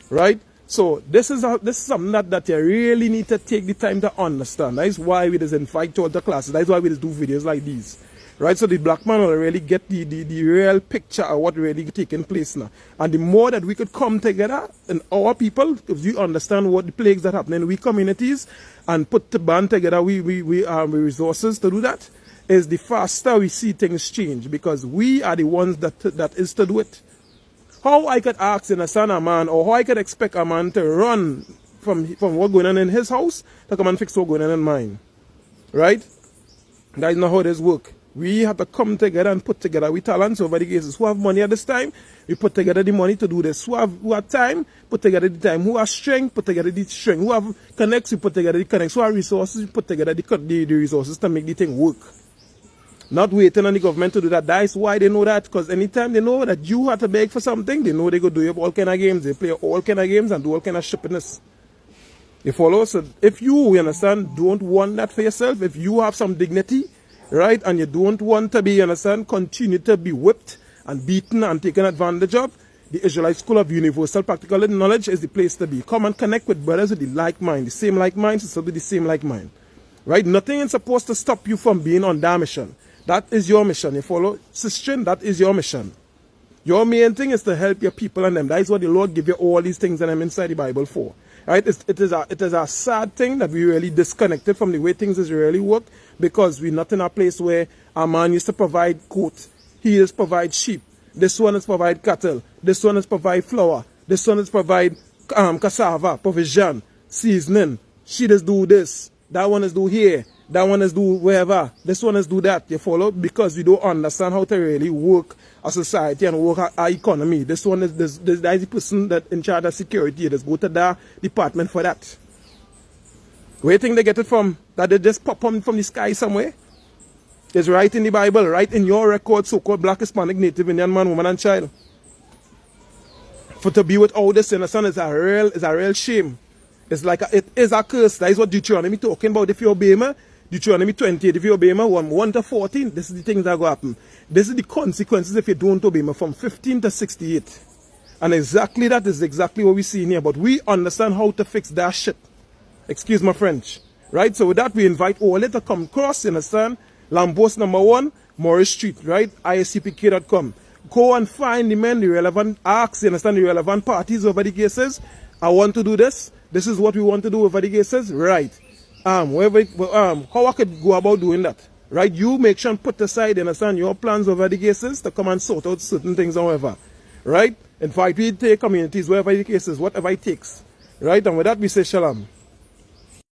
right? So this is something that you really need to take the time to understand. That is why we just invite you all to classes. That is why we just do videos like these, right? So the black man will really get the real picture of what really taking place now. And the more that we could come together and our people, if you understand what the plagues that happen in we communities and put the band together, we resources to do that, is the faster we see things change, because we are the ones that is to do it. How I could ask in a son a man, or how I could expect a man to run from what's going on in his house to come and fix what's going on in mine, right? That is not how this work. We have to come together and put together we talents over the cases. Who have money at this time, we put together the money to do this. Who have time, put together the time. Who have strength, put together the strength. Who have connects, we put together the connects. Who have resources, we put together the resources to make the thing work. Not waiting on the government to do that. That is why they know that. Because anytime they know that you have to beg for something, they know they go do all kind of games. They play all kind of games and do all kind of stupidness. You follow? So if you understand, don't want that for yourself, if you have some dignity, right, and you don't want to be, you understand, continue to be whipped and beaten and taken advantage of, the Israelite School of Universal Practical Knowledge is the place to be. Come and connect with brothers with the like mind, the same like mind, so be the same like mind. Right? Nothing is supposed to stop you from being on that mission. That is your mission. You follow? Sister, that is your mission. Your main thing is to help your people and them. That is what the Lord give you all these things and them inside the Bible for. Right? It is a sad thing that we really disconnected from the way things is really work, because we're not in a place where a man used to provide coat. He is provide sheep. This one is provide cattle. This one is provide flour. This one is provide cassava, provision, seasoning. She does do this. That one is do here. That one is do wherever. This one is do that. You follow? Because we don't understand how to really work a society and work our economy. This one is that is the person that in charge of security. Just go to that department for that. Where do you think they get it from? That they just pop on from the sky somewhere? It's right in the Bible, right in your record, so-called Black, Hispanic, Native, Indian man, woman, and child. For to be without this, you understand, is a real shame. It's like it is a curse. That is what Deuteronomy talking about. If you obey me, Deuteronomy 28, if you obey me, 1 to 14, this is the things that go happen. This is the consequences if you don't obey me, from 15 to 68. And exactly that is exactly what we see in here. But we understand how to fix that shit. Excuse my French. Right? So with that, we invite all it to come across, you understand? Lambos number 1, Morris Street, right? ISUPK.com. Go and find the men, the relevant acts, you understand, the relevant parties over the cases. I want to do this. This is what we want to do over the cases. Right. How I could go about doing that. Right? You make sure and put aside, understand, your plans over the cases to come and sort out certain things, however. Right? Invite we take communities, wherever the cases, whatever it takes. Right? And with that, we say shalom.